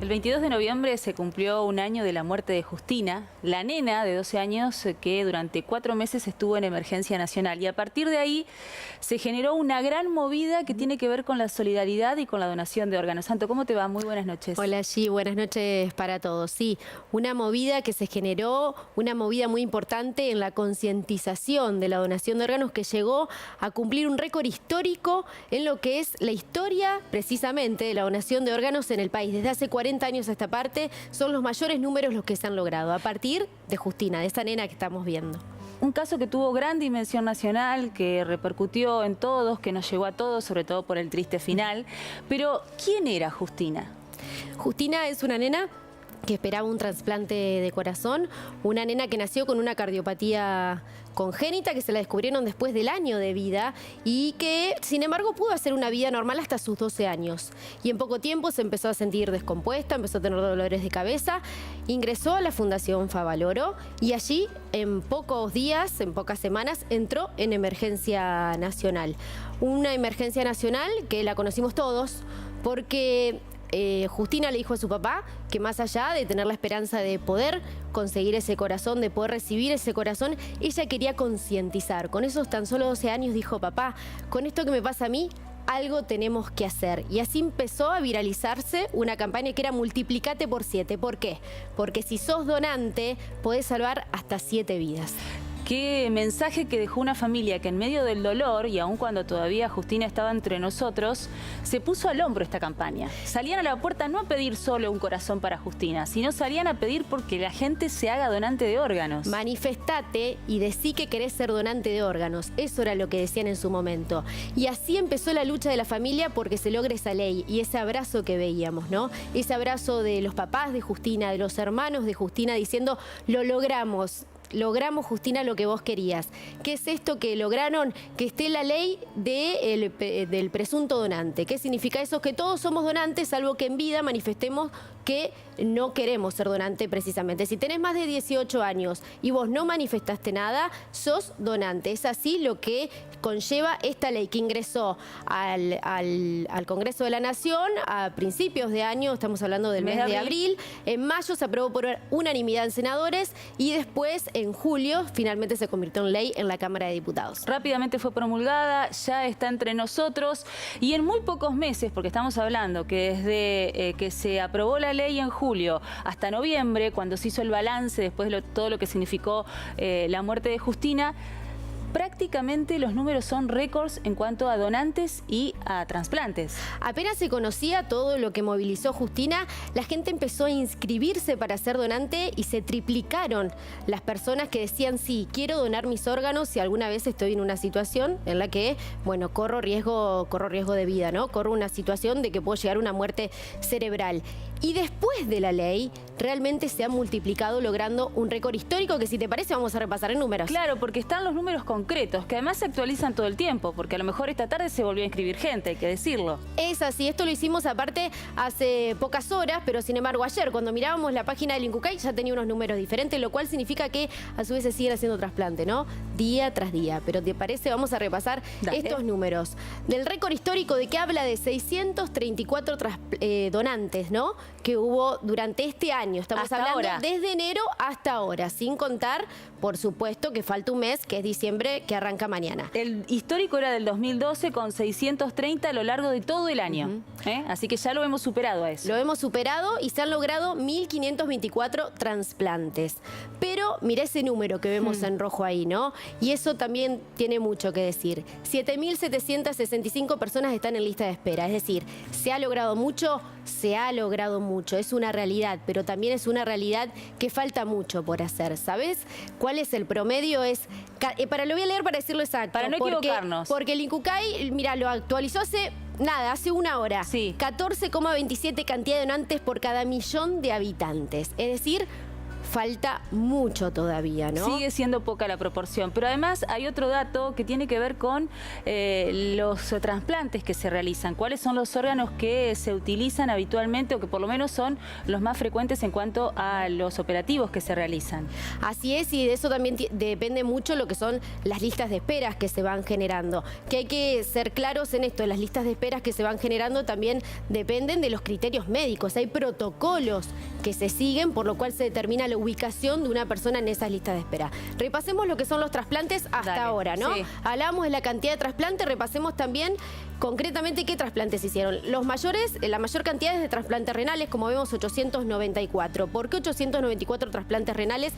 El 22 de noviembre se cumplió un año de la muerte de Justina, la nena de 12 años que durante 4 meses estuvo en emergencia nacional. Y a partir de ahí se generó una gran movida que tiene que ver con la solidaridad y con la donación de órganos. Santo, ¿cómo te va? Muy buenas noches. Hola, Gi, buenas noches para todos. Sí, una movida que se generó, una movida muy importante en la concientización de la donación de órganos que llegó a cumplir un récord histórico en lo que es la historia precisamente de la donación de órganos en el país. Desde hace 40 años a esta parte son los mayores números los que se han logrado a partir de Justina, de esa nena que estamos viendo. Un caso que tuvo gran dimensión nacional, que repercutió en todos, que nos llegó a todos, sobre todo por el triste final. Pero, ¿quién era Justina? Justina es una nena que esperaba un trasplante de corazón, una nena que nació con una cardiopatía congénita que se la descubrieron después del año de vida y que, sin embargo, pudo hacer una vida normal hasta sus 12 años. Y en poco tiempo se empezó a sentir descompuesta, empezó a tener dolores de cabeza, ingresó a la Fundación Favaloro y allí, en pocos días, en pocas semanas, entró en emergencia nacional. Una emergencia nacional que la conocimos todos porque Justina le dijo a su papá que más allá de tener la esperanza de poder conseguir ese corazón, de poder recibir ese corazón, ella quería concientizar. Con esos tan solo 12 años dijo: papá, con esto que me pasa a mí, algo tenemos que hacer. Y así empezó a viralizarse una campaña que era multiplicate por 7. ¿Por qué? Porque si sos donante, podés salvar hasta 7 vidas. Qué mensaje que dejó una familia que en medio del dolor, y aun cuando todavía Justina estaba entre nosotros, se puso al hombro esta campaña. Salían a la puerta no a pedir solo un corazón para Justina, sino salían a pedir porque la gente se haga donante de órganos. Manifestate y decí que querés ser donante de órganos. Eso era lo que decían en su momento. Y así empezó la lucha de la familia porque se logre esa ley y ese abrazo que veíamos, ¿no? Ese abrazo de los papás de Justina, de los hermanos de Justina, diciendo: lo logramos. Logramos, Justina, lo que vos querías. ¿Qué es esto que lograron? Que esté la ley del presunto donante. ¿Qué significa eso? Que todos somos donantes, salvo que en vida manifestemos que no queremos ser donante precisamente. Si tenés más de 18 años y vos no manifestaste nada, sos donante. Es así lo que conlleva esta ley que ingresó al Congreso de la Nación a principios de año, estamos hablando del mes de abril. En mayo se aprobó por unanimidad en senadores y después, en julio, finalmente se convirtió en ley en la Cámara de Diputados. Rápidamente fue promulgada, ya está entre nosotros y en muy pocos meses, porque estamos hablando que desde que se aprobó la ley en julio hasta noviembre, cuando se hizo el balance después de todo lo que significó la muerte de Justina, prácticamente los números son récords en cuanto a donantes y a trasplantes. Apenas se conocía todo lo que movilizó Justina, la gente empezó a inscribirse para ser donante y se triplicaron las personas que decían: sí, quiero donar mis órganos si alguna vez estoy en una situación en la que, bueno, corro riesgo de vida, ¿no? Corro una situación de que puedo llegar a una muerte cerebral. Y después de la ley, realmente se ha multiplicado, logrando un récord histórico que, si te parece, vamos a repasar en números. Claro, porque están los números concretos, que además se actualizan todo el tiempo, porque a lo mejor esta tarde se volvió a inscribir gente, hay que decirlo. Es así, esto lo hicimos aparte hace pocas horas, pero sin embargo ayer, cuando mirábamos la página del INCUCAI, ya tenía unos números diferentes, lo cual significa que a su vez se siguen haciendo trasplante, ¿no? Día tras día. Pero ¿te parece? Vamos a repasar estos números. Del récord histórico de que habla de 634 donantes, ¿no? Que hubo durante este año. Estamos hasta hablando ahora, desde enero hasta ahora, sin contar, por supuesto, que falta un mes, que es diciembre, que arranca mañana. El histórico era del 2012 con 630 a lo largo de todo el año. Así que ya lo hemos superado a eso. Lo hemos superado y se han logrado 1.524 trasplantes. Pero mira ese número que vemos en rojo ahí, ¿no? Y eso también tiene mucho que decir. 7.765 personas están en lista de espera. Es decir, ¿se ha logrado mucho? Se ha logrado mucho. Es una realidad, pero también es una realidad que falta mucho por hacer. ¿Sabes cuál es el promedio? Lo voy a leer para decirlo exacto. Para no equivocarnos. Porque el INCUCAI, mira, lo actualizó hace una hora. Sí. 14,27 cantidad de donantes por cada 1.000.000 de habitantes. Es decir, falta mucho todavía, ¿no? Sigue siendo poca la proporción, pero además hay otro dato que tiene que ver con los trasplantes que se realizan. ¿Cuáles son los órganos que se utilizan habitualmente o que por lo menos son los más frecuentes en cuanto a los operativos que se realizan? Así es, y de eso también depende mucho lo que son las listas de esperas que se van generando. Que hay que ser claros en esto, las listas de esperas que se van generando también dependen de los criterios médicos. Hay protocolos que se siguen, por lo cual se determina la ubicación de una persona en esas listas de espera. Repasemos lo que son los trasplantes hasta Dale, ahora, ¿no? sí. Hablamos de la cantidad de trasplantes, repasemos también concretamente qué trasplantes se hicieron. Los mayores, la mayor cantidad es de trasplantes renales, como vemos 894. ¿Por qué 894 trasplantes renales?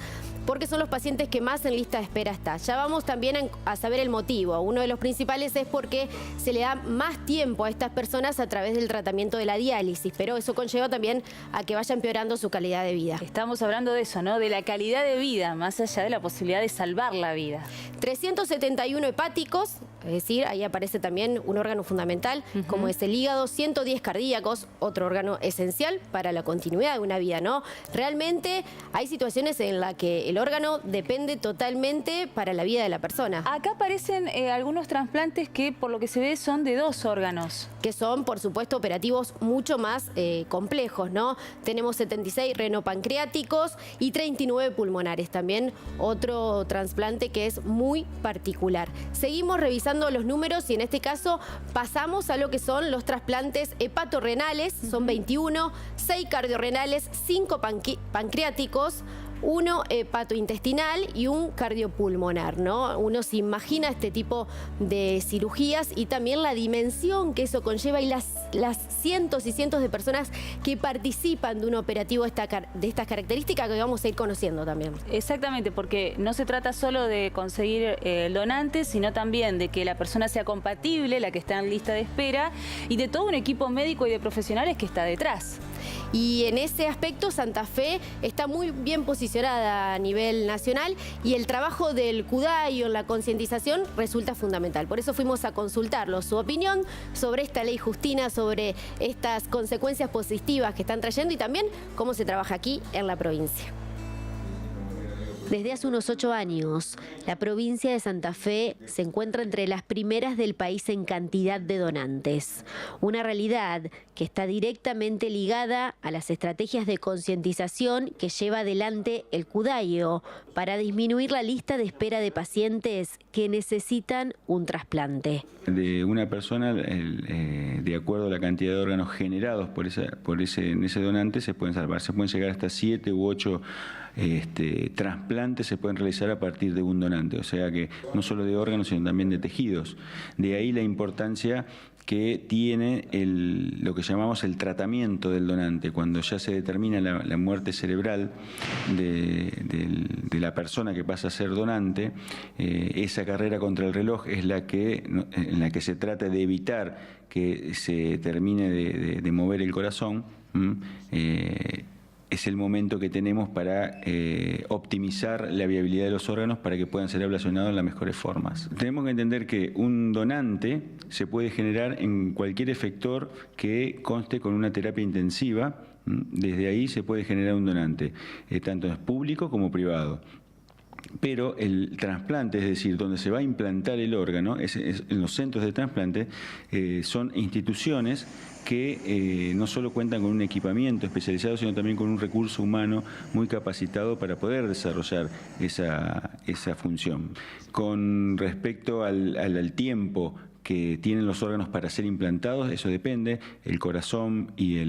Porque son los pacientes que más en lista de espera está. Ya vamos también a saber el motivo. Uno de los principales es porque se le da más tiempo a estas personas a través del tratamiento de la diálisis, pero eso conlleva también a que vaya empeorando su calidad de vida. Estamos hablando de eso, ¿no? De la calidad de vida, más allá de la posibilidad de salvar la vida. 371 hepáticos, es decir, ahí aparece también un órgano fundamental, como es el hígado, 110 cardíacos, otro órgano esencial para la continuidad de una vida, ¿no? Realmente hay situaciones en las que el órgano depende totalmente para la vida de la persona. Acá aparecen algunos trasplantes que, por lo que se ve, son de 2 órganos. Que son, por supuesto, operativos mucho más complejos, ¿no? Tenemos 76 renopancreáticos y 39 pulmonares. También otro trasplante que es muy particular. Seguimos revisando los números y en este caso pasamos a lo que son los trasplantes hepatorrenales, son 21, 6 cardiorrenales, 5 pancreáticos, 1 hepatointestinal y un cardiopulmonar, ¿no? Uno se imagina este tipo de cirugías y también la dimensión que eso conlleva y las cientos y cientos de personas que participan de un operativo de estas características que vamos a ir conociendo también. Exactamente, porque no se trata solo de conseguir el donante, sino también de que la persona sea compatible, la que está en lista de espera, y de todo un equipo médico y de profesionales que está detrás. Y en ese aspecto Santa Fe está muy bien posicionada a nivel nacional y el trabajo del CUDAIO en la concientización resulta fundamental. Por eso fuimos a consultarlo, su opinión sobre esta ley Justina, sobre estas consecuencias positivas que están trayendo y también cómo se trabaja aquí en la provincia. Desde hace unos 8 años, la provincia de Santa Fe se encuentra entre las primeras del país en cantidad de donantes. Una realidad que está directamente ligada a las estrategias de concientización que lleva adelante el CUDAIO para disminuir la lista de espera de pacientes que necesitan un trasplante. De una persona, de acuerdo a la cantidad de órganos generados en ese donante, se pueden salvar. Se pueden llegar hasta 7 u 8 trasplantes se pueden realizar a partir de un donante, o sea que no solo de órganos sino también de tejidos. De ahí la importancia que tiene lo que llamamos el tratamiento del donante. Cuando ya se determina la muerte cerebral de la persona que pasa a ser donante, esa carrera contra el reloj es en la que se trata de evitar que se termine de mover el corazón. Es el momento que tenemos para optimizar la viabilidad de los órganos para que puedan ser ablacionados en las mejores formas. Tenemos que entender que un donante se puede generar en cualquier efector que conste con una terapia intensiva. Desde ahí se puede generar un donante, tanto es público como privado. Pero el trasplante, es decir, donde se va a implantar el órgano, en los centros de trasplante, son instituciones que no solo cuentan con un equipamiento especializado, sino también con un recurso humano muy capacitado para poder desarrollar esa función. Con respecto al tiempo que tienen los órganos para ser implantados, eso depende. El corazón y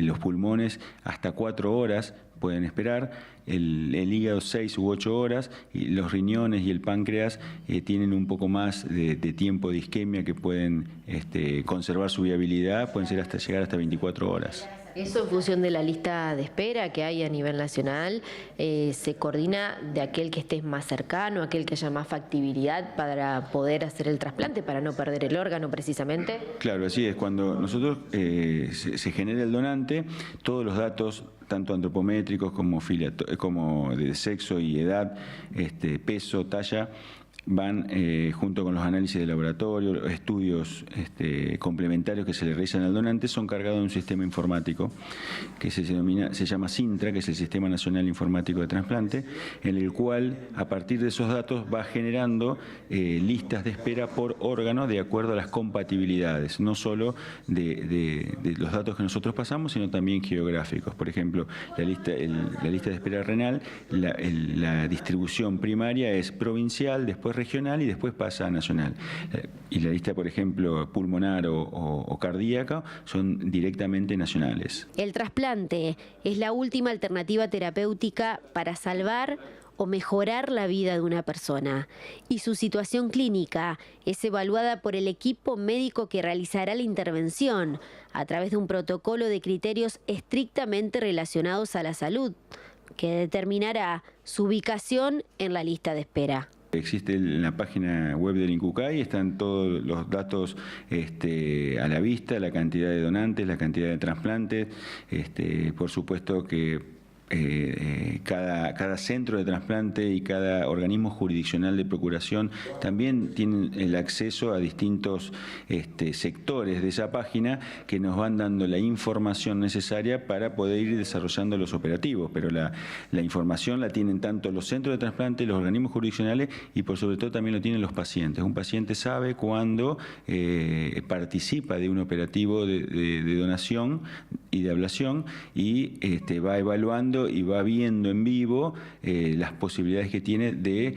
los pulmones hasta 4 horas pueden esperar, el hígado 6 u 8 horas, y los riñones y el páncreas tienen un poco más de tiempo de isquemia que pueden conservar su viabilidad, pueden ser llegar hasta 24 horas. Eso en función de la lista de espera que hay a nivel nacional, se coordina de aquel que esté más cercano, aquel que haya más factibilidad para poder hacer el trasplante, para no perder el órgano precisamente. Claro, así es. Cuando nosotros se genera el donante, todos los datos, tanto antropométricos como de sexo y edad, peso, talla, van junto con los análisis de laboratorio, estudios complementarios que se le realizan al donante, son cargados de un sistema informático que se llama Sintra, que es el Sistema Nacional Informático de Trasplante, en el cual a partir de esos datos va generando listas de espera por órgano de acuerdo a las compatibilidades, no solo de los datos que nosotros pasamos, sino también geográficos. Por ejemplo, la lista de espera renal, la distribución primaria es provincial, después regional y después pasa a nacional. Y la lista, por ejemplo, pulmonar o cardíaca son directamente nacionales. El trasplante es la última alternativa terapéutica para salvar o mejorar la vida de una persona, y su situación clínica es evaluada por el equipo médico que realizará la intervención a través de un protocolo de criterios estrictamente relacionados a la salud, que determinará su ubicación en la lista de espera. Existe en la página web del INCUCAI, están todos los datos a la vista, la cantidad de donantes, la cantidad de trasplantes, por supuesto que cada centro de trasplante y cada organismo jurisdiccional de procuración también tienen el acceso a distintos sectores de esa página que nos van dando la información necesaria para poder ir desarrollando los operativos, pero la información la tienen tanto los centros de trasplante, los organismos jurisdiccionales y por sobre todo también lo tienen los pacientes. Un paciente sabe cuando participa de un operativo de donación y de ablación y va evaluando y va viendo en vivo las posibilidades que tiene de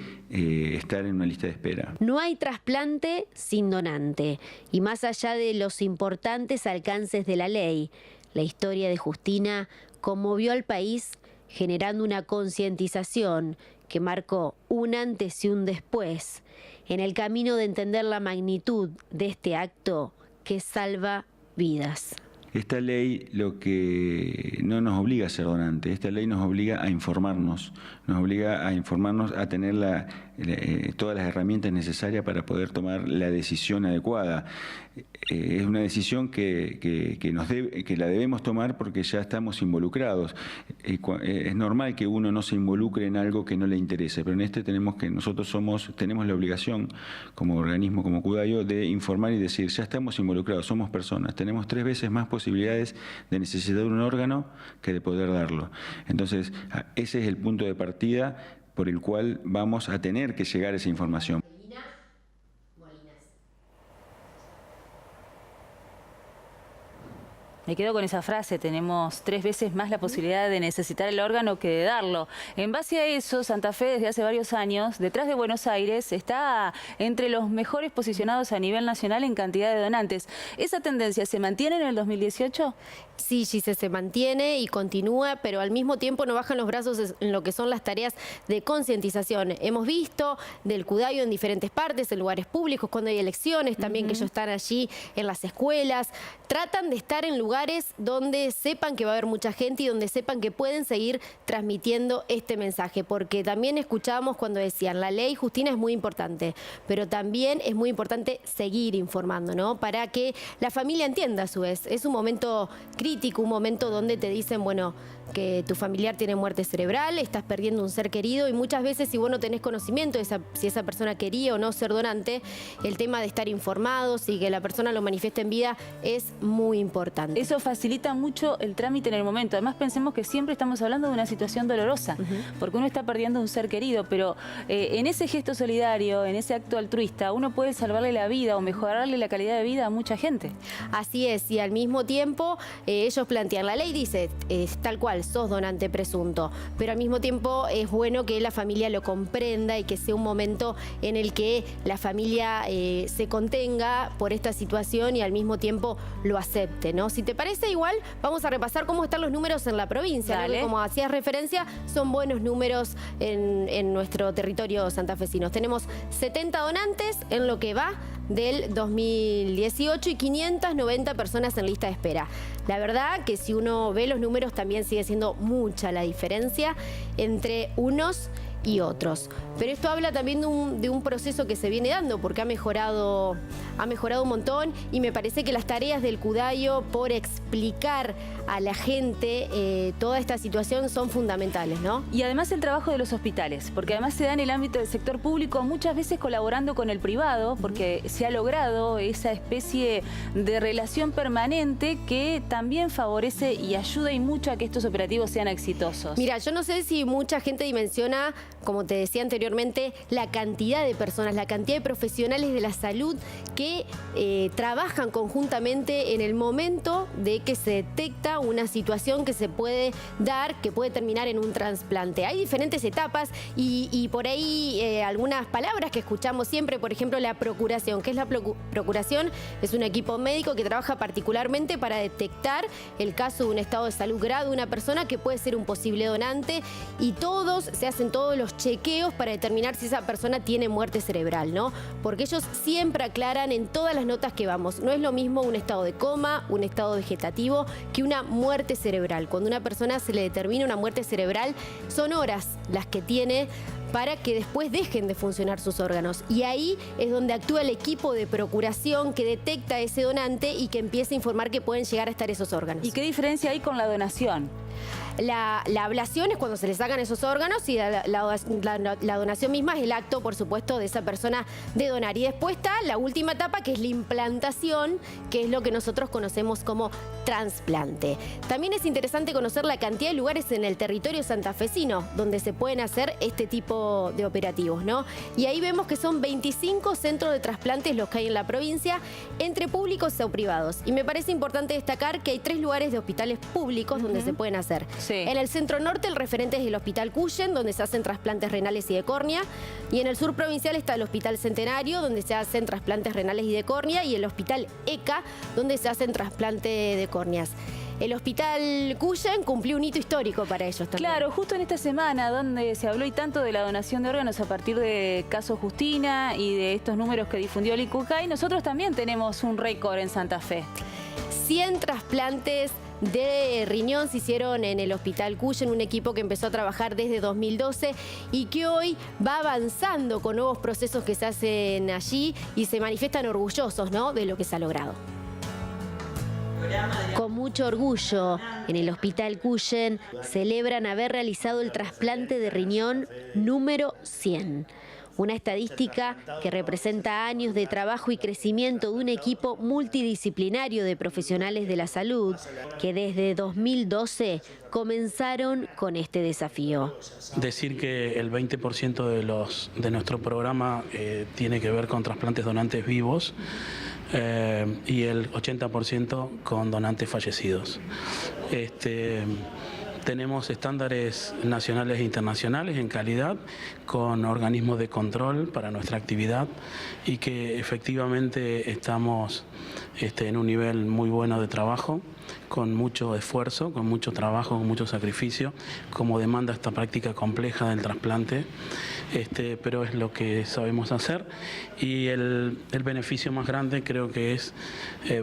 estar en una lista de espera. No hay trasplante sin donante, y más allá de los importantes alcances de la ley, la historia de Justina conmovió al país generando una concientización que marcó un antes y un después en el camino de entender la magnitud de este acto que salva vidas. Esta ley lo que no nos obliga a ser donante, esta ley nos obliga a informarnos, a tener todas las herramientas necesarias para poder tomar la decisión adecuada. Es una decisión que la debemos tomar porque ya estamos involucrados. Es normal que uno no se involucre en algo que no le interese, pero en nosotros tenemos la obligación como organismo, como Cudayo, de informar y decir, ya estamos involucrados, somos personas, tenemos 3 veces más posibilidades de necesitar un órgano que de poder darlo. Entonces, ese es el punto de partida por el cual vamos a tener que llegar a esa información. Me quedo con esa frase, tenemos 3 veces más la posibilidad de necesitar el órgano que de darlo. En base a eso, Santa Fe desde hace varios años, detrás de Buenos Aires, está entre los mejores posicionados a nivel nacional en cantidad de donantes. ¿Esa tendencia se mantiene en el 2018? Sí, Gise, se mantiene y continúa, pero al mismo tiempo no bajan los brazos en lo que son las tareas de concientización. Hemos visto del Cudayo en diferentes partes, en lugares públicos, cuando hay elecciones, también que ellos están allí en las escuelas. Tratan de estar en lugares donde sepan que va a haber mucha gente y donde sepan que pueden seguir transmitiendo este mensaje, porque también escuchábamos cuando decían, la ley, Justina, es muy importante, pero también es muy importante seguir informando, ¿no? Para que la familia entienda a su vez. Es un momento crítico, un momento donde te dicen, bueno, que tu familiar tiene muerte cerebral, estás perdiendo un ser querido y muchas veces si vos no tenés conocimiento de si esa persona quería o no ser donante, el tema de estar informados y que la persona lo manifieste en vida es muy importante. Eso facilita mucho el trámite en el momento. Además, pensemos que siempre estamos hablando de una situación dolorosa, porque uno está perdiendo un ser querido, pero en ese gesto solidario, en ese acto altruista, uno puede salvarle la vida o mejorarle la calidad de vida a mucha gente. Así es, y al mismo tiempo ellos plantean, la ley dice, tal cual, sos donante presunto, pero al mismo tiempo es bueno que la familia lo comprenda y que sea un momento en el que la familia se contenga por esta situación y al mismo tiempo lo acepte, ¿no? Si te parece, igual vamos a repasar cómo están los números en la provincia, ¿no? Que como hacías referencia, son buenos números en nuestro territorio santafesino. Tenemos 70 donantes en lo que va del 2018 y 590 personas en lista de espera. La verdad que si uno ve los números también sigue siendo mucha la diferencia entre unos y otros. Pero esto habla también de un proceso que se viene dando, porque ha mejorado un montón, y me parece que las tareas del Cudayo por explicar a la gente toda esta situación son fundamentales, ¿no? Y además el trabajo de los hospitales, porque además se da en el ámbito del sector público, muchas veces colaborando con el privado, porque se ha logrado esa especie de relación permanente que también favorece y ayuda y mucho a que estos operativos sean exitosos. Mira, yo no sé si mucha gente dimensiona, como te decía anteriormente, la cantidad de personas, la cantidad de profesionales de la salud que trabajan conjuntamente en el momento de que se detecta una situación que se puede dar, que puede terminar en un trasplante. Hay diferentes etapas y por ahí algunas palabras que escuchamos siempre, por ejemplo, la procuración. ¿Qué es la procuración? Es un equipo médico que trabaja particularmente para detectar el caso de un estado de salud grave de una persona que puede ser un posible donante, y se hacen todos los chequeos para determinar si esa persona tiene muerte cerebral, ¿no? Porque ellos siempre aclaran en todas las notas que vamos, no es lo mismo un estado de coma, un estado vegetativo, que una muerte cerebral. Cuando a una persona se le determina una muerte cerebral, son horas las que tiene para que después dejen de funcionar sus órganos. Y ahí es donde actúa el equipo de procuración que detecta a ese donante y que empieza a informar que pueden llegar a estar esos órganos. ¿Y qué diferencia hay con la donación? La ablación es cuando se le sacan esos órganos, y la donación misma es el acto, por supuesto, de esa persona de donar. Y después está la última etapa, que es la implantación, que es lo que nosotros conocemos como trasplante. También es interesante conocer la cantidad de lugares en el territorio santafesino donde se pueden hacer este tipo de operativos, ¿no? Y ahí vemos que son 25 centros de trasplantes los que hay en la provincia, entre públicos o privados. Y me parece importante destacar que hay 3 lugares de hospitales públicos donde se pueden hacer. Sí. En el centro norte el referente es el Hospital Cuyen, donde se hacen trasplantes renales y de córnea. Y en el sur provincial está el Hospital Centenario, donde se hacen trasplantes renales y de córnea. Y el Hospital ECA, donde se hacen trasplantes de córneas. El Hospital Cuyen cumplió un hito histórico para ellos también. Claro, justo en esta semana donde se habló y tanto de la donación de órganos a partir de caso Justina y de estos números que difundió el INCUCAI, nosotros también tenemos un récord en Santa Fe. 100 trasplantes de riñón se hicieron en el Hospital Cuyen, un equipo que empezó a trabajar desde 2012 y que hoy va avanzando con nuevos procesos que se hacen allí, y se manifiestan orgullosos, ¿no?, de lo que se ha logrado. Con mucho orgullo, en el Hospital Cuyen celebran haber realizado el trasplante de riñón número 100. Una estadística que representa años de trabajo y crecimiento de un equipo multidisciplinario de profesionales de la salud que desde 2012 comenzaron con este desafío. Decir que el 20% de nuestro programa tiene que ver con trasplantes donantes vivos y el 80% con donantes fallecidos. Tenemos estándares nacionales e internacionales en calidad, con organismos de control para nuestra actividad, y que efectivamente estamos en un nivel muy bueno de trabajo, con mucho esfuerzo, con mucho trabajo, con mucho sacrificio, como demanda esta práctica compleja del trasplante, pero es lo que sabemos hacer. Y el beneficio más grande creo que es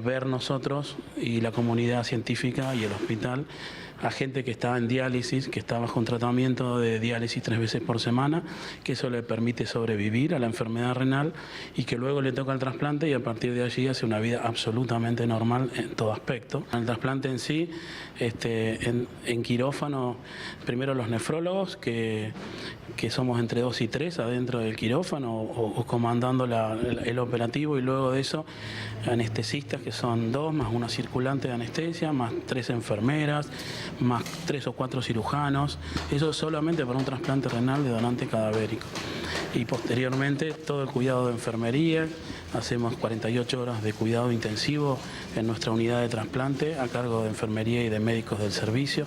ver nosotros y la comunidad científica y el hospital a gente que está en diálisis, que está bajo un tratamiento de diálisis 3 veces por semana, que eso le permite sobrevivir a la enfermedad renal, y que luego le toca el trasplante y a partir de allí hace una vida absolutamente normal en todo aspecto. El trasplante en sí, en quirófano, primero los nefrólogos, que somos entre 2 y 3 adentro del quirófano o comandando el operativo, y luego de eso anestesistas, que son 2 más una circulante de anestesia, más 3 enfermeras, más 3 o 4 cirujanos. Eso solamente para un trasplante renal de donante cadavérico. Y posteriormente todo el cuidado de enfermería. Hacemos 48 horas de cuidado intensivo en nuestra unidad de trasplante a cargo de enfermería y de médicos del servicio.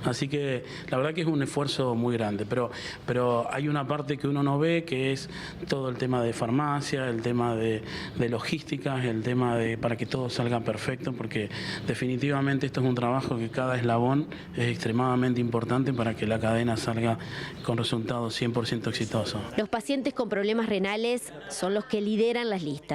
Así que la verdad que es un esfuerzo muy grande, pero hay una parte que uno no ve, que es todo el tema de farmacia, el tema de logística, el tema de para que todo salga perfecto, porque definitivamente esto es un trabajo que cada eslabón es extremadamente importante para que la cadena salga con resultados 100% exitosos. Los pacientes con problemas renales son los que lideran las listas.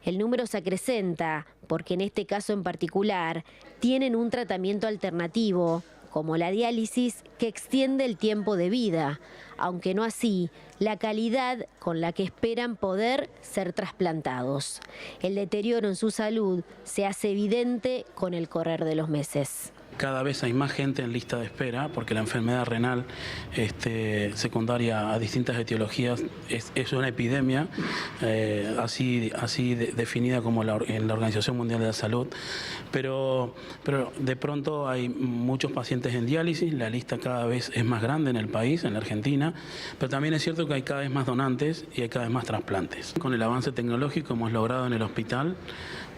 El número se acrecenta porque en este caso en particular tienen un tratamiento alternativo como la diálisis, que extiende el tiempo de vida, aunque no así la calidad con la que esperan poder ser trasplantados. El deterioro en su salud se hace evidente con el correr de los meses. Cada vez hay más gente en lista de espera porque la enfermedad renal secundaria a distintas etiologías es una epidemia, así definida como en la Organización Mundial de la Salud. Pero de pronto hay muchos pacientes en diálisis, la lista cada vez es más grande en el país, en la Argentina, pero también es cierto que hay cada vez más donantes y hay cada vez más trasplantes. Con el avance tecnológico hemos logrado en el hospital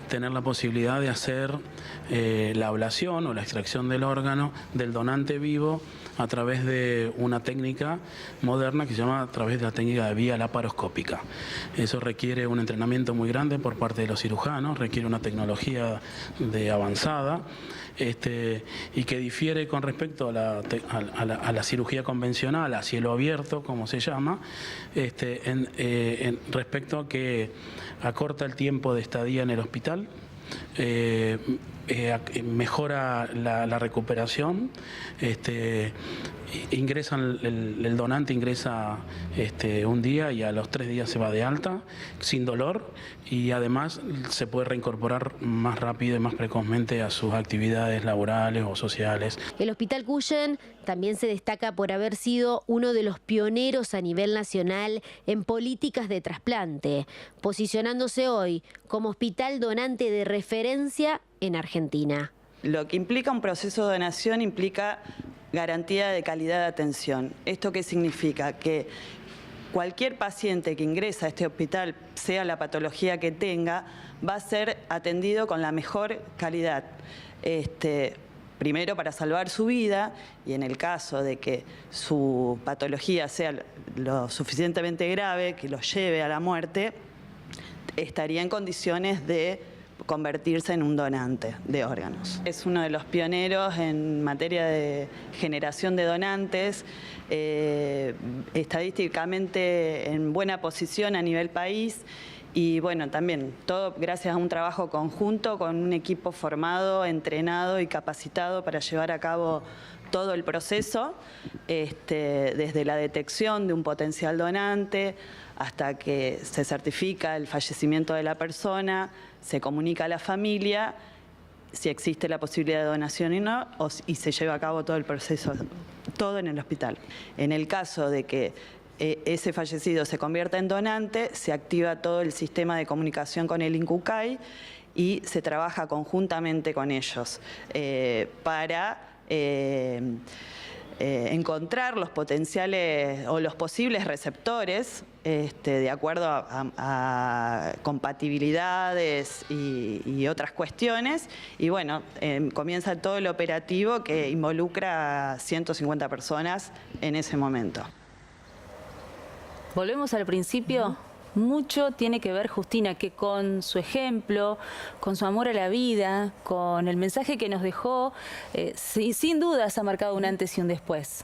tener la posibilidad de hacer la ablación o la extracción del órgano del donante vivo a través de una técnica moderna que se llama a través de la técnica de vía laparoscópica. Eso requiere un entrenamiento muy grande por parte de los cirujanos, requiere una tecnología avanzada y que difiere con respecto a la cirugía convencional, a cielo abierto, como se llama, respecto a que acorta el tiempo de estadía en el hospital, mejora la recuperación, el donante ingresa un día y a los 3 días se va de alta sin dolor y además se puede reincorporar más rápido y más precozmente a sus actividades laborales o sociales. El Hospital Cuyen también se destaca por haber sido uno de los pioneros a nivel nacional en políticas de trasplante, posicionándose hoy como hospital donante de referencia en Argentina. Lo que implica un proceso de donación implica garantía de calidad de atención. ¿Esto qué significa? Que cualquier paciente que ingresa a este hospital, sea la patología que tenga, va a ser atendido con la mejor calidad. Primero para salvar su vida y en el caso de que su patología sea lo suficientemente grave, que lo lleve a la muerte, estaría en condiciones de convertirse en un donante de órganos. Es uno de los pioneros en materia de generación de donantes, estadísticamente en buena posición a nivel país y bueno, también todo gracias a un trabajo conjunto con un equipo formado, entrenado y capacitado para llevar a cabo todo el proceso, desde la detección de un potencial donante hasta que se certifica el fallecimiento de la persona, se comunica a la familia si existe la posibilidad de donación y se lleva a cabo todo el proceso, todo en el hospital. En el caso de que ese fallecido se convierta en donante, se activa todo el sistema de comunicación con el INCUCAI y se trabaja conjuntamente con ellos para encontrar los potenciales o los posibles receptores de acuerdo a compatibilidades y otras cuestiones. Y bueno, comienza todo el operativo que involucra a 150 personas en ese momento. Volvemos al principio. Mucho tiene que ver, Justina, que con su ejemplo, con su amor a la vida, con el mensaje que nos dejó, sin dudas ha marcado un antes y un después.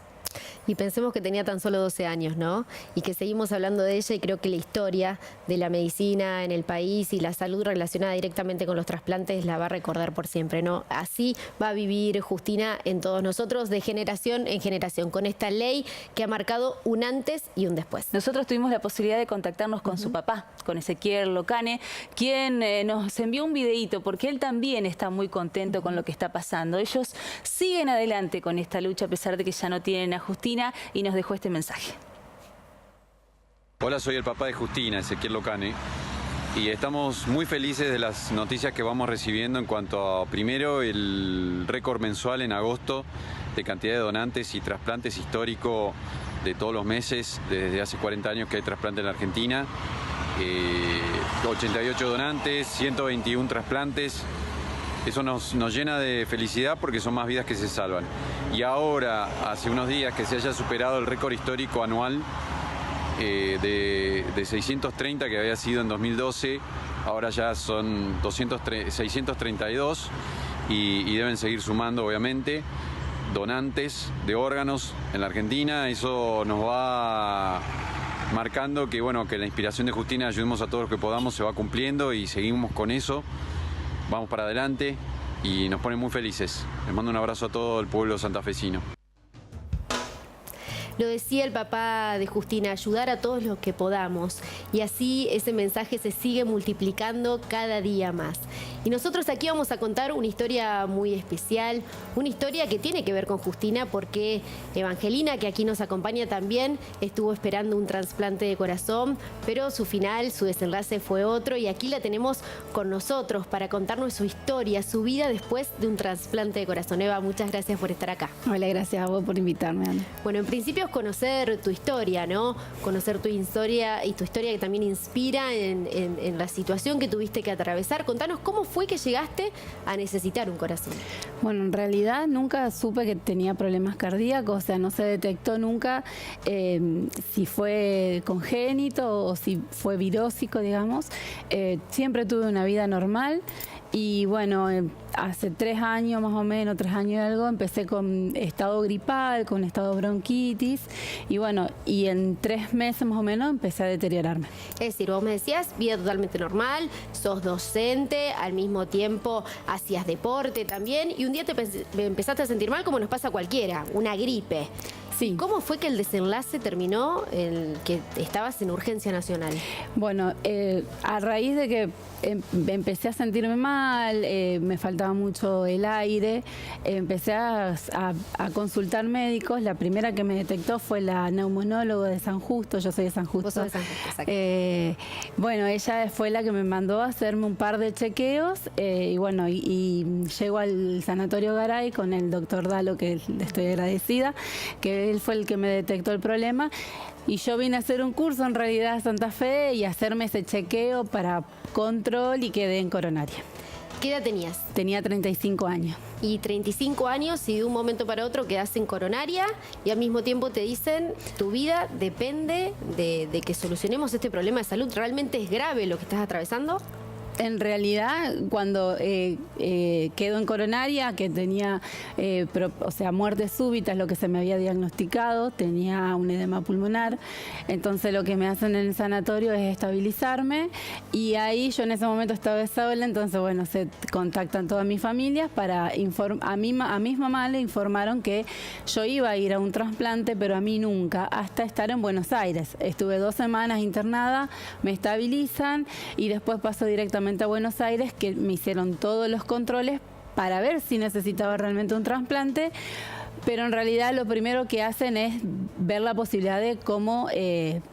Y pensemos que tenía tan solo 12 años, ¿no? Y que seguimos hablando de ella y creo que la historia de la medicina en el país y la salud relacionada directamente con los trasplantes la va a recordar por siempre, ¿no? Así va a vivir Justina en todos nosotros de generación en generación, con esta ley que ha marcado un antes y un después. Nosotros tuvimos la posibilidad de contactarnos con su papá, con Ezequiel Locane, quien nos envió un videíto porque él también está muy contento con lo que está pasando. Ellos siguen adelante con esta lucha a pesar de que ya no tienen a Justina y nos dejó este mensaje. Hola, soy el papá de Justina, Ezequiel Locane, y estamos muy felices de las noticias que vamos recibiendo en cuanto a, primero, el récord mensual en agosto de cantidad de donantes y trasplantes histórico de todos los meses, desde hace 40 años que hay trasplante en la Argentina, 88 donantes, 121 trasplantes. Eso nos llena de felicidad porque son más vidas que se salvan. Y ahora, hace unos días que se haya superado el récord histórico anual de 630 que había sido en 2012, ahora ya son 632 y deben seguir sumando, obviamente, donantes de órganos en la Argentina. Eso nos va marcando que, bueno, que la inspiración de Justina, ayudemos a todos los que podamos, se va cumpliendo y seguimos con eso. Vamos para adelante y nos pone muy felices. Les mando un abrazo a todo el pueblo santafesino. Lo decía el papá de Justina, ayudar a todos los que podamos. Y así ese mensaje se sigue multiplicando cada día más. Y nosotros aquí vamos a contar una historia muy especial, una historia que tiene que ver con Justina, porque Evangelina, que aquí nos acompaña también, estuvo esperando un trasplante de corazón, pero su final, su desenlace fue otro. Y aquí la tenemos con nosotros para contarnos su historia, su vida después de un trasplante de corazón. Eva, muchas gracias por estar acá. Hola, gracias a vos por invitarme, Ana. Bueno, en principio es conocer tu historia, ¿no? Conocer tu historia y tu historia que también inspira en la situación que tuviste que atravesar. Contanos cómo fue que llegaste a necesitar un corazón. Bueno, en realidad nunca supe que tenía problemas cardíacos, o sea, no se detectó nunca si fue congénito o si fue virósico, digamos. Siempre tuve una vida normal. Y bueno, hace 3 años más o menos, 3 años y algo, empecé con estado gripal, con estado bronquitis. Y bueno, y en 3 meses más o menos empecé a deteriorarme. Es decir, vos me decías, vida totalmente normal, sos docente, al mismo tiempo hacías deporte también, y un día te empezaste a sentir mal como nos pasa a cualquiera, una gripe. Sí. ¿Cómo fue que el desenlace terminó, que estabas en urgencia nacional? Bueno, a raíz de que empecé a sentirme mal, me faltaba mucho el aire, empecé a consultar médicos. La primera que me detectó fue la neumonóloga de San Justo, yo soy de San Justo. Vos sos de San Justo, exacto. Bueno, ella fue la que me mandó a hacerme un par de chequeos y bueno, y llego al Sanatorio Garay con el doctor Dalo, que le estoy agradecida, que él fue el que me detectó el problema. Y yo vine a hacer un curso en realidad a Santa Fe y hacerme ese chequeo para control y quedé en coronaria. ¿Qué edad tenías? Tenía 35 años. Y 35 años y de un momento para otro quedás en coronaria y al mismo tiempo te dicen tu vida depende de que solucionemos este problema de salud. ¿Realmente es grave lo que estás atravesando? En realidad, cuando quedo en coronaria, que tenía, muerte súbita es lo que se me había diagnosticado, tenía un edema pulmonar, entonces lo que me hacen en el sanatorio es estabilizarme y ahí yo en ese momento estaba sola, entonces bueno, se contactan todas mis familias para a mi mamá le informaron que yo iba a ir a un trasplante, pero a mí nunca, hasta estar en Buenos Aires. Estuve 2 semanas internada, me estabilizan y después paso directamente a Buenos Aires, que me hicieron todos los controles para ver si necesitaba realmente un trasplante, pero en realidad lo primero que hacen es ver la posibilidad de cómo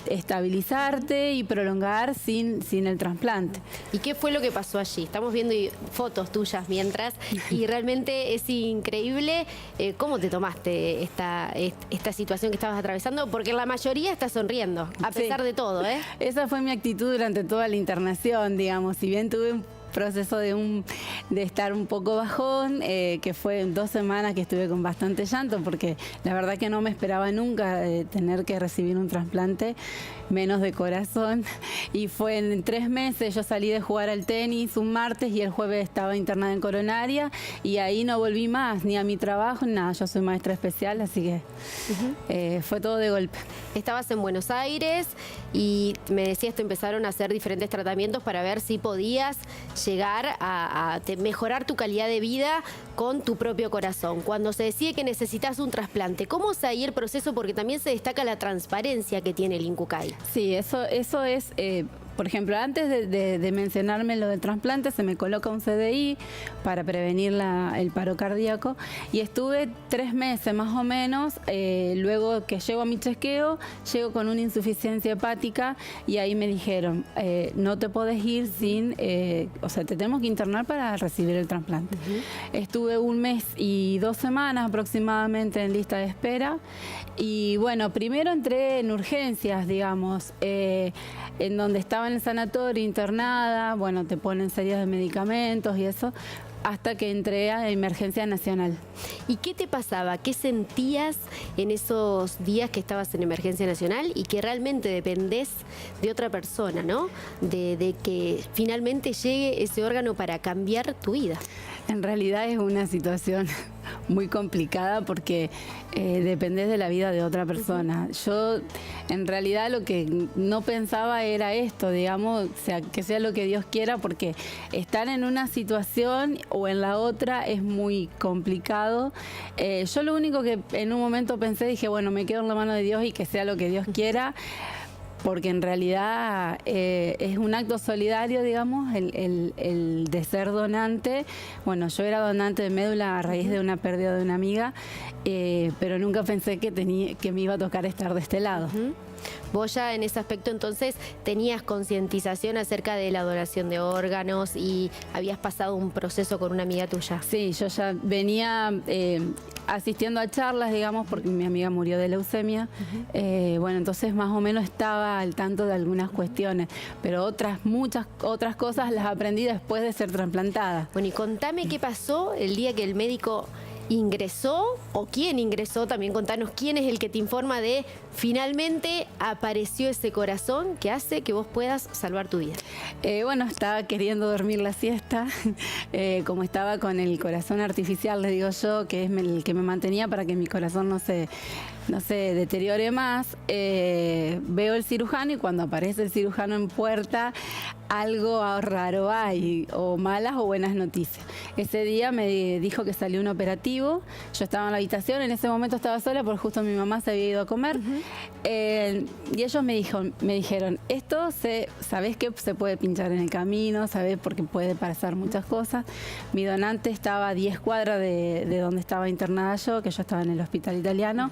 estabilizarte y prolongar sin el trasplante. ¿Y qué fue lo que pasó allí? Estamos viendo fotos tuyas mientras y realmente es increíble cómo te tomaste esta situación que estabas atravesando, porque la mayoría está sonriendo, a pesar de todo, ¿eh? Esa fue mi actitud durante toda la internación, digamos. Si bien tuve un proceso de estar un poco bajón, que fue 2 semanas que estuve con bastante llanto, porque la verdad que no me esperaba nunca tener que recibir un trasplante, menos de corazón, y fue en 3 meses. Yo salí de jugar al tenis un martes y el jueves estaba internada en coronaria y ahí no volví más, ni a mi trabajo, ni nada. Yo soy maestra especial, así que fue todo de golpe. Estabas en Buenos Aires y me decías que empezaron a hacer diferentes tratamientos para ver si podías llegar a mejorar tu calidad de vida con tu propio corazón. Cuando se decide que necesitas un trasplante, ¿cómo es ahí el proceso? Porque también se destaca la transparencia que tiene el INCUCAI. Sí, eso es... Por ejemplo, antes de mencionarme lo del trasplante, se me coloca un CDI para prevenir el paro cardíaco y estuve 3 meses más o menos. Luego que llego a mi chequeo, llego con una insuficiencia hepática y ahí me dijeron, no te podés ir sin, te tenemos que internar para recibir el trasplante. Estuve 1 mes y 2 semanas aproximadamente en lista de espera y bueno, primero entré en urgencias, digamos, en donde estaba en el sanatorio internada, bueno, te ponen series de medicamentos y eso, hasta que entré a Emergencia Nacional. ¿Y qué te pasaba? ¿Qué sentías en esos días que estabas en Emergencia Nacional y que realmente dependés de otra persona, ¿no? De que finalmente llegue ese órgano para cambiar tu vida. En realidad es una situación muy complicada porque dependés de la vida de otra persona. Yo en realidad lo que no pensaba era esto, digamos, o sea, que sea lo que Dios quiera, porque estar en una situación o en la otra es muy complicado. Yo lo único que en un momento pensé, dije, bueno, me quedo en la mano de Dios y que sea lo que Dios quiera, porque en realidad es un acto solidario, digamos, el de ser donante. Bueno, yo era donante de médula a raíz de una pérdida de una amiga, pero nunca pensé que me iba a tocar estar de este lado. Vos ya en ese aspecto entonces tenías concientización acerca de la donación de órganos y habías pasado un proceso con una amiga tuya. Sí, yo ya venía asistiendo a charlas, digamos, porque mi amiga murió de leucemia. Bueno, entonces más o menos estaba al tanto de algunas cuestiones, pero muchas otras cosas las aprendí después de ser trasplantada. Bueno, y contame qué pasó el día que el médico ingresó, o quién ingresó, también contanos quién es el que te informa de finalmente apareció ese corazón que hace que vos puedas salvar tu vida. Bueno, estaba queriendo dormir la siesta, como estaba con el corazón artificial, les digo yo, que es el que me mantenía para que mi corazón no se deteriore más. Veo el cirujano y cuando aparece el cirujano en puerta, algo raro hay, o malas o buenas noticias. Ese día me dijo que salió un operativo, yo estaba en la habitación, en ese momento estaba sola porque justo mi mamá se había ido a comer, y ellos me dijeron, esto sabés que se puede pinchar en el camino, sabés porque puede pasar muchas cosas. Mi donante estaba a 10 cuadras de donde estaba internada yo, que yo estaba en el hospital italiano.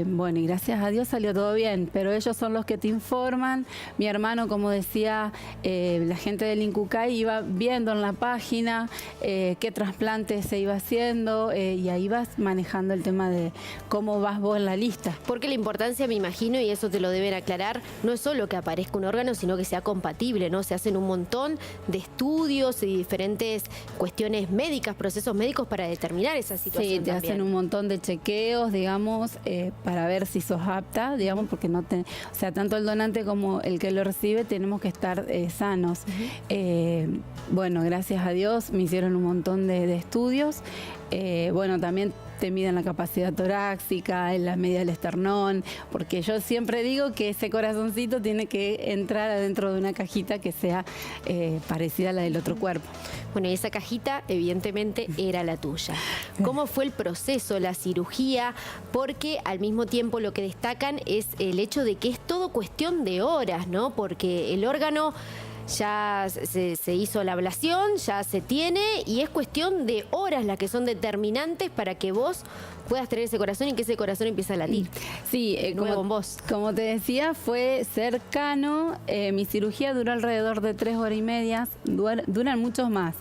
Bueno, y gracias a Dios salió todo bien, pero ellos son los que te informan. Mi hermano, como decía, la gente del INCUCAI iba viendo en la página qué trasplante se iba haciendo, y ahí vas manejando el tema de cómo vas vos en la lista. Porque la importancia, me imagino, y eso te lo deben aclarar, no es solo que aparezca un órgano, sino que sea compatible, ¿no? Se hacen un montón de estudios y diferentes cuestiones médicas, procesos médicos para determinar esa situación. Sí, te también hacen un montón de chequeos, digamos, para ver si sos apta, digamos, porque o sea, tanto el donante como el que lo recibe tenemos que estar sanos. Bueno, gracias a Dios me hicieron un montón de estudios. Bueno, también te miden la capacidad torácica, en la medida del esternón, porque yo siempre digo que ese corazoncito tiene que entrar adentro de una cajita que sea parecida a la del otro cuerpo. Bueno, y esa cajita evidentemente era la tuya. ¿Cómo fue el proceso, la cirugía? Porque al mismo tiempo lo que destacan es el hecho de que es todo cuestión de horas, ¿no? Porque el órgano ya se hizo la ablación, ya se tiene, y es cuestión de horas las que son determinantes para que vos puedas tener ese corazón y que ese corazón empiece a latir. Sí, como te decía, fue cercano. Mi cirugía duró alrededor de 3 horas y media, duran muchos más.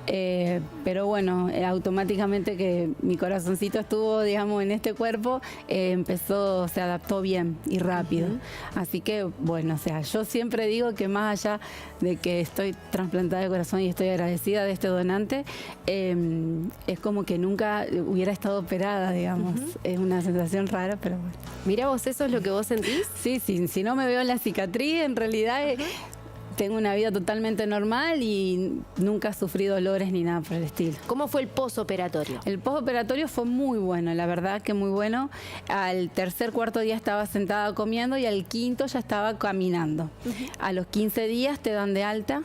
Pero bueno, automáticamente que mi corazoncito estuvo, digamos, en este cuerpo, se adaptó bien y rápido. Así que, bueno, o sea, yo siempre digo que más allá de que estoy trasplantada de corazón y estoy agradecida de este donante, es como que nunca hubiera estado operada, digamos. Es una sensación rara, pero bueno. Mira vos, ¿eso es lo que vos sentís? Sí, si no me veo en la cicatriz, en realidad tengo una vida totalmente normal y nunca sufrí dolores ni nada por el estilo. ¿Cómo fue el posoperatorio? El posoperatorio fue muy bueno, la verdad que muy bueno. Al tercer, cuarto día estaba sentada comiendo y al quinto ya estaba caminando. A los 15 días te dan de alta.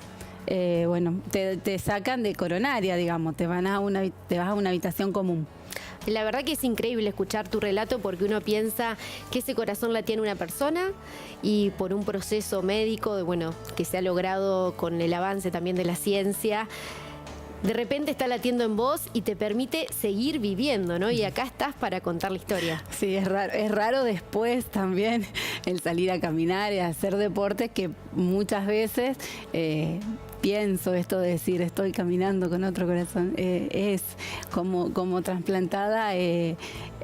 Bueno, te sacan de coronaria, digamos, te vas a una habitación común. La verdad que es increíble escuchar tu relato porque uno piensa que ese corazón la tiene una persona y por un proceso médico, bueno, que se ha logrado con el avance también de la ciencia, de repente está latiendo en vos y te permite seguir viviendo, ¿no? Y acá estás para contar la historia. Sí, es raro después también el salir a caminar y a hacer deportes, que muchas veces pienso esto de decir estoy caminando con otro corazón. Es como trasplantada, es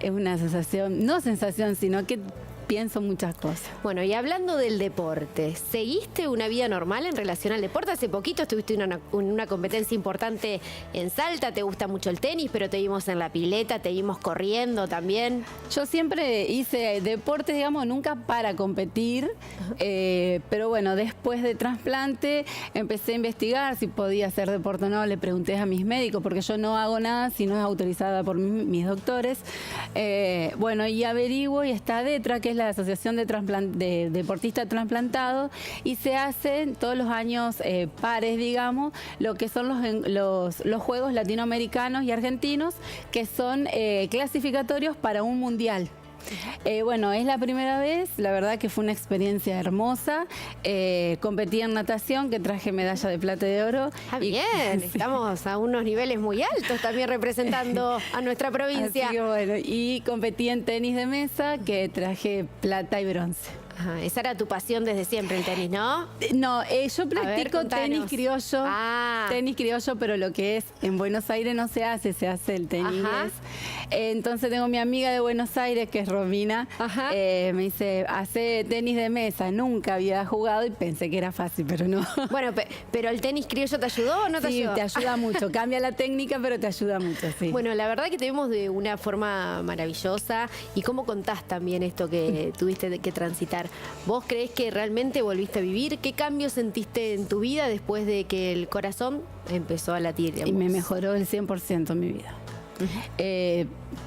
una sensación, no sensación, sino que pienso muchas cosas. Bueno, y hablando del deporte, ¿seguiste una vida normal en relación al deporte? Hace poquito estuviste en una competencia importante en Salta, te gusta mucho el tenis, pero te vimos en la pileta, te vimos corriendo también. Yo siempre hice deportes, digamos, nunca para competir, pero bueno, después de trasplante empecé a investigar si podía hacer deporte o no, le pregunté a mis médicos, porque yo no hago nada si no es autorizada por mis doctores. Bueno, y averiguo y está DETRA, que es la Asociación de Deportistas Trasplantados, y se hacen todos los años pares, digamos, lo que son los Juegos Latinoamericanos y Argentinos, que son clasificatorios para un mundial. Bueno, es la primera vez, la verdad que fue una experiencia hermosa. Competí en natación, que traje medalla de plata y de oro. Ah, bien, estamos a unos niveles muy altos también representando a nuestra provincia. Así que bueno, y competí en tenis de mesa, que traje plata y bronce. Ajá, esa era tu pasión desde siempre, el tenis, ¿no? No, yo practico tenis criollo, tenis criollo, pero lo que es en Buenos Aires no se hace el tenis inglés. Entonces tengo mi amiga de Buenos Aires, que es Romina, me dice, hace tenis de mesa. Nunca había jugado y pensé que era fácil, pero no. Bueno, pero ¿el tenis criollo te ayudó o no te ayudó? Sí, te ayuda mucho. Cambia la técnica, pero te ayuda mucho, sí. Bueno, la verdad que te vimos de una forma maravillosa. ¿Y cómo contás también esto que tuviste que transitar? ¿Vos creés que realmente volviste a vivir? ¿Qué cambios sentiste en tu vida después de que el corazón empezó a latir? Digamos? Y me mejoró el 100% mi vida.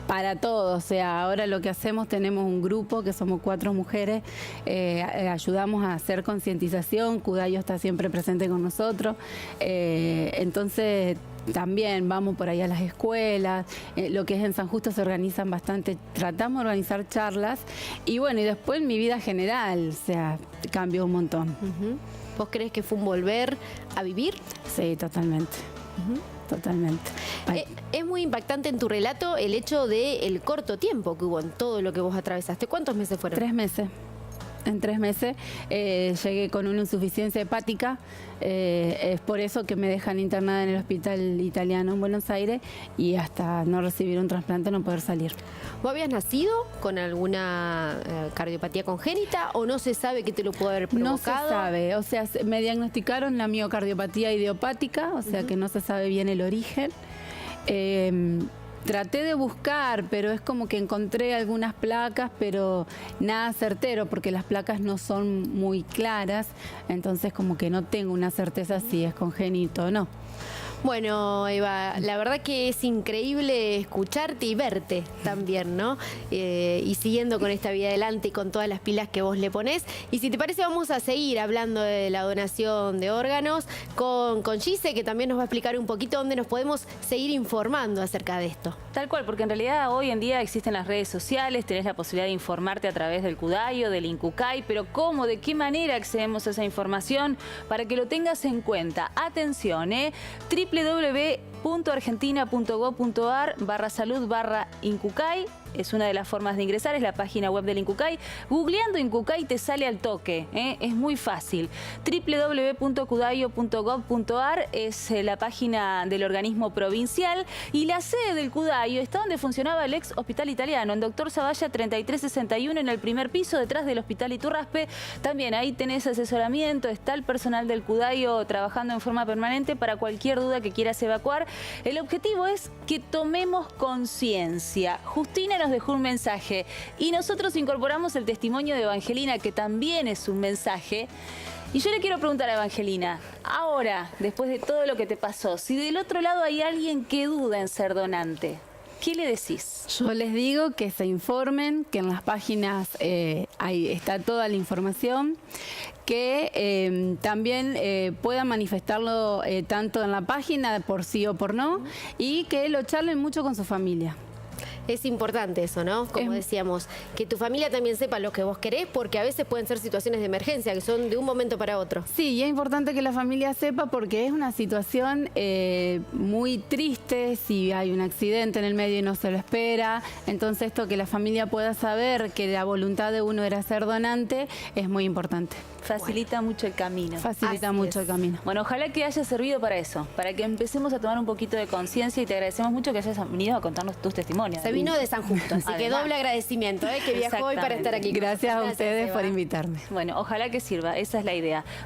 Para todo, o sea, ahora lo que hacemos, tenemos un grupo que somos 4 mujeres, ayudamos a hacer concientización, Cudayo está siempre presente con nosotros, entonces también vamos por ahí a las escuelas, lo que es en San Justo se organizan bastante, tratamos de organizar charlas y bueno, y después en mi vida general, o sea, cambió un montón. ¿Vos crees que fue un volver a vivir? Sí, totalmente. Totalmente. Es muy impactante en tu relato el hecho del corto tiempo que hubo en todo lo que vos atravesaste. ¿Cuántos meses fueron? 3 meses. En 3 meses llegué con una insuficiencia hepática, es por eso que me dejan internada en el hospital italiano en Buenos Aires y hasta no recibir un trasplante no poder salir. ¿Vos habías nacido con alguna cardiopatía congénita o no se sabe qué te lo pudo haber provocado? No se sabe, o sea, me diagnosticaron la miocardiopatía idiopática, o sea que no se sabe bien el origen. Traté de buscar, pero es como que encontré algunas placas, pero nada certero, porque las placas no son muy claras, entonces como que no tengo una certeza si es congénito o no. Bueno, Eva, la verdad que es increíble escucharte y verte también, ¿no? Y siguiendo con esta vida adelante y con todas las pilas que vos le ponés. Y si te parece, vamos a seguir hablando de la donación de órganos con Gise, que también nos va a explicar un poquito dónde nos podemos seguir informando acerca de esto. Tal cual, porque en realidad hoy en día existen las redes sociales, tenés la posibilidad de informarte a través del Cudayo, del Incucay, pero ¿cómo? ¿De qué manera accedemos a esa información? Para que lo tengas en cuenta. Atención, www.argentina.gov.ar/salud/Incucay. Es una de las formas de ingresar, es la página web del Incucay. Googleando Incucay te sale al toque, es muy fácil. www.cudayo.gov.ar es la página del organismo provincial y la sede del Cudayo está donde funcionaba el ex hospital italiano, en Doctor Zavalla 3361, en el primer piso, detrás del hospital Iturraspe. También ahí tenés asesoramiento, está el personal del Cudayo trabajando en forma permanente para cualquier duda que quieras evacuar. El objetivo es que tomemos conciencia. Justina nos dejó un mensaje y nosotros incorporamos el testimonio de Evangelina, que también es un mensaje. Y yo le quiero preguntar a Evangelina, ahora, después de todo lo que te pasó, si del otro lado hay alguien que duda en ser donante, ¿qué le decís? Yo les digo que se informen, que en las páginas ahí está toda la información, que también puedan manifestarlo tanto en la página por sí o por no, y que lo charlen mucho con su familia. Es importante eso, ¿no? Como decíamos, que tu familia también sepa lo que vos querés, porque a veces pueden ser situaciones de emergencia, que son de un momento para otro. Sí, y es importante que la familia sepa porque es una situación muy triste si hay un accidente en el medio y no se lo espera. Entonces esto, que la familia pueda saber que la voluntad de uno era ser donante, es muy importante. Facilita mucho el camino. Facilita mucho el camino. Bueno, ojalá que haya servido para eso, para que empecemos a tomar un poquito de conciencia, y te agradecemos mucho que hayas venido a contarnos tus testimonios. vino de San Justo, así que Además. doble agradecimiento, que viajó hoy para estar aquí. Gracias a ustedes Eva. por invitarme. Bueno, ojalá que sirva, esa es la idea.